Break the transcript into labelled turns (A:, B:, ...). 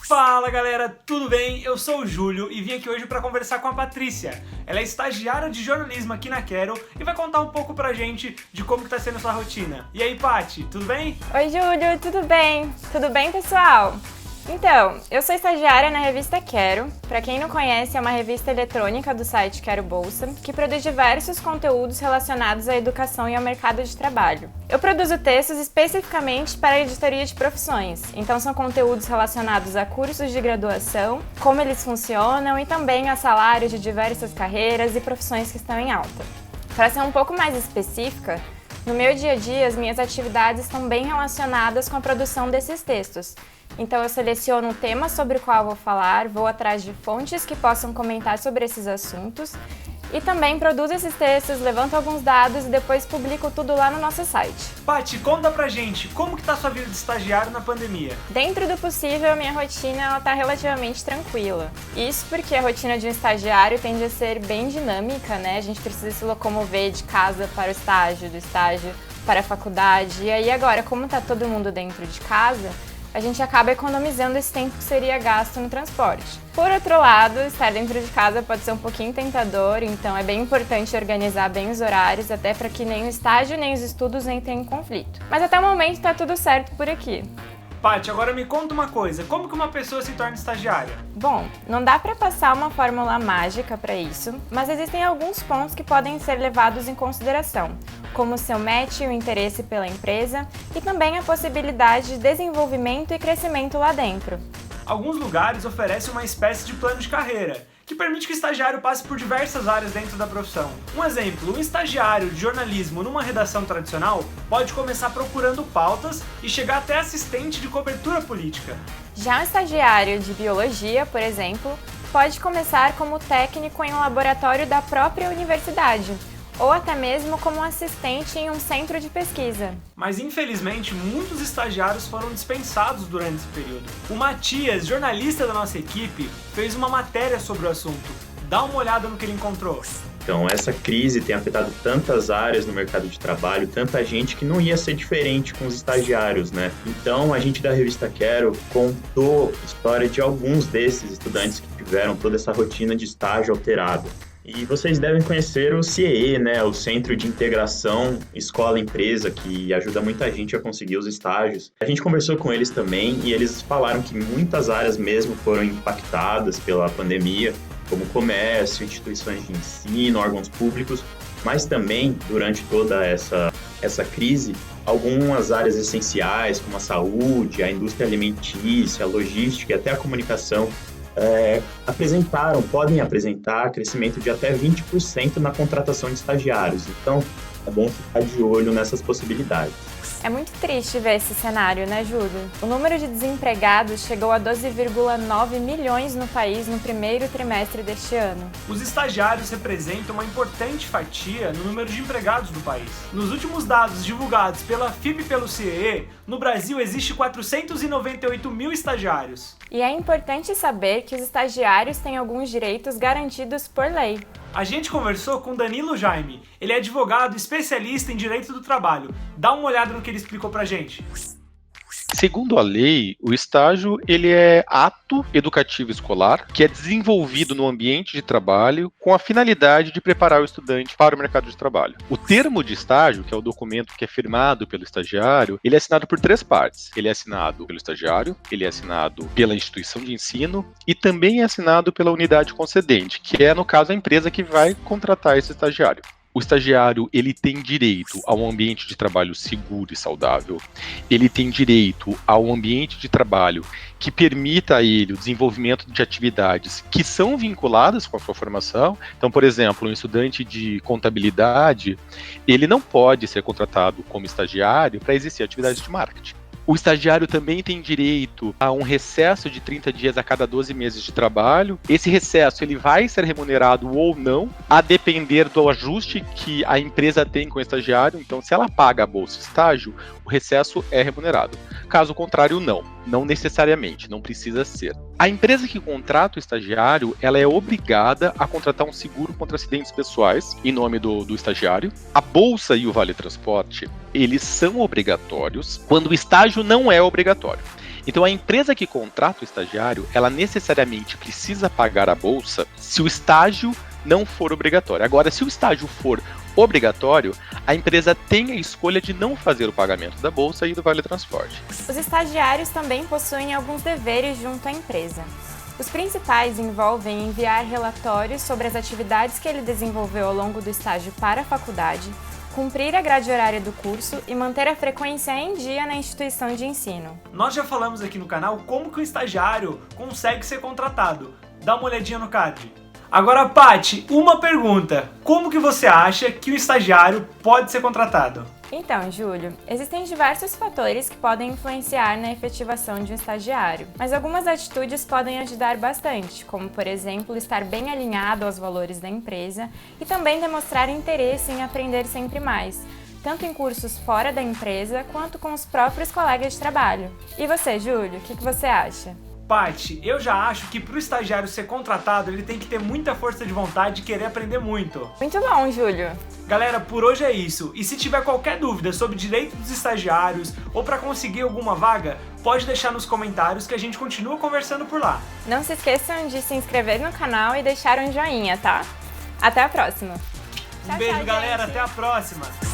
A: Fala galera, tudo bem? Eu sou o Júlio e vim aqui hoje para conversar com a Patrícia. Ela é estagiária de jornalismo aqui na Quero e vai contar um pouco pra gente de como que tá sendo a sua rotina. E aí, Paty, tudo bem?
B: Oi, Júlio, tudo bem? Tudo bem, pessoal? Então, eu sou estagiária na revista Quero. Para quem não conhece, é uma revista eletrônica do site Quero Bolsa, que produz diversos conteúdos relacionados à educação e ao mercado de trabalho. Eu produzo textos especificamente para a editoria de profissões, então são conteúdos relacionados a cursos de graduação, como eles funcionam e também a salários de diversas carreiras e profissões que estão em alta. Para ser um pouco mais específica, no meu dia a dia, as minhas atividades estão bem relacionadas com a produção desses textos. Então eu seleciono um tema sobre o qual vou falar, vou atrás de fontes que possam comentar sobre esses assuntos e também produzo esses textos, levanto alguns dados e depois publico tudo lá no nosso site.
A: Paty, conta pra gente, como que tá a sua vida de estagiário na pandemia?
B: Dentro do possível, a minha rotina tá relativamente tranquila. Isso porque a rotina de um estagiário tende a ser bem dinâmica, né? A gente precisa se locomover de casa para o estágio, do estágio para a faculdade. E aí agora, como tá todo mundo dentro de casa, a gente acaba economizando esse tempo que seria gasto no transporte. Por outro lado, estar dentro de casa pode ser um pouquinho tentador, então é bem importante organizar bem os horários, até para que nem o estágio nem os estudos entrem em conflito. Mas até o momento tá tudo certo por aqui.
A: Paty, agora me conta uma coisa, como que uma pessoa se torna estagiária?
B: Bom, não dá para passar uma fórmula mágica para isso, mas existem alguns pontos que podem ser levados em consideração, como o seu match e o interesse pela empresa e também a possibilidade de desenvolvimento e crescimento lá dentro.
A: Alguns lugares oferecem uma espécie de plano de carreira, que permite que o estagiário passe por diversas áreas dentro da profissão. Um exemplo, um estagiário de jornalismo numa redação tradicional pode começar procurando pautas e chegar até assistente de cobertura política.
B: Já um estagiário de biologia, por exemplo, pode começar como técnico em um laboratório da própria universidade, ou até mesmo como assistente em um centro de pesquisa.
A: Mas infelizmente muitos estagiários foram dispensados durante esse período. O Matias, jornalista da nossa equipe, fez uma matéria sobre o assunto. Dá uma olhada no que ele encontrou.
C: Então, essa crise tem afetado tantas áreas no mercado de trabalho, tanta gente que não ia ser diferente com os estagiários, né? Então, a gente da revista Quero contou a história de alguns desses estudantes que tiveram toda essa rotina de estágio alterada. E vocês devem conhecer o CIEE, né, o Centro de Integração Escola-Empresa, que ajuda muita gente a conseguir os estágios. A gente conversou com eles também e eles falaram que muitas áreas mesmo foram impactadas pela pandemia, como comércio, instituições de ensino, órgãos públicos, mas também, durante toda essa crise, algumas áreas essenciais, como a saúde, a indústria alimentícia, a logística e até a comunicação, podem apresentar crescimento de até 20% na contratação de estagiários. Então, é bom ficar de olho nessas possibilidades.
B: É muito triste ver esse cenário, né, Júlio? O número de desempregados chegou a 12,9 milhões no país no primeiro trimestre deste ano.
A: Os estagiários representam uma importante fatia no número de empregados do país. Nos últimos dados divulgados pela FIP e pelo CIEE, no Brasil existe 498 mil estagiários.
B: E é importante saber que os estagiários têm alguns direitos garantidos por lei.
A: A gente conversou com Danilo Jaime. Ele é advogado especialista em direito do trabalho. Dá uma olhada no que ele explicou pra gente.
D: Segundo a lei, o estágio ele é ato educativo escolar que é desenvolvido no ambiente de trabalho com a finalidade de preparar o estudante para o mercado de trabalho. O termo de estágio, que é o documento que é firmado pelo estagiário, ele é assinado por 3 partes. Ele é assinado pelo estagiário, ele é assinado pela instituição de ensino e também é assinado pela unidade concedente, que é, no caso, a empresa que vai contratar esse estagiário. O estagiário, ele tem direito a um ambiente de trabalho seguro e saudável. Ele tem direito a um ambiente de trabalho que permita a ele o desenvolvimento de atividades que são vinculadas com a sua formação. Então, por exemplo, um estudante de contabilidade, ele não pode ser contratado como estagiário para exercer atividades de marketing. O estagiário também tem direito a um recesso de 30 dias a cada 12 meses de trabalho. Esse recesso ele vai ser remunerado ou não, a depender do ajuste que a empresa tem com o estagiário. Então, se ela paga a bolsa estágio, o recesso é remunerado. Caso contrário, não necessariamente, não precisa ser. A empresa que contrata o estagiário, ela é obrigada a contratar um seguro contra acidentes pessoais em nome do estagiário. A bolsa e o vale transporte, eles são obrigatórios quando o estágio não é obrigatório. Então a empresa que contrata o estagiário, ela necessariamente precisa pagar a bolsa se o estágio não for obrigatório. Agora, se o estágio for obrigatório, a empresa tem a escolha de não fazer o pagamento da bolsa e do vale transporte.
B: Os estagiários também possuem alguns deveres junto à empresa. Os principais envolvem enviar relatórios sobre as atividades que ele desenvolveu ao longo do estágio para a faculdade, cumprir a grade horária do curso e manter a frequência em dia na instituição de ensino.
A: Nós já falamos aqui no canal como que o estagiário consegue ser contratado. Dá uma olhadinha no card. Agora, Paty, uma pergunta. Como que você acha que o estagiário pode ser contratado?
B: Então, Júlio, existem diversos fatores que podem influenciar na efetivação de um estagiário, mas algumas atitudes podem ajudar bastante, como, por exemplo, estar bem alinhado aos valores da empresa e também demonstrar interesse em aprender sempre mais, tanto em cursos fora da empresa quanto com os próprios colegas de trabalho. E você, Júlio, o que você acha?
A: Paty, eu já acho que para o estagiário ser contratado, ele tem que ter muita força de vontade e querer aprender muito.
B: Muito bom, Júlio!
A: Galera, por hoje é isso. E se tiver qualquer dúvida sobre direito dos estagiários ou para conseguir alguma vaga, pode deixar nos comentários que a gente continua conversando por lá.
B: Não se esqueçam de se inscrever no canal e deixar um joinha, tá? Até a próxima!
A: Um beijo,
B: tchau,
A: galera.
B: gente.
A: Até a próxima.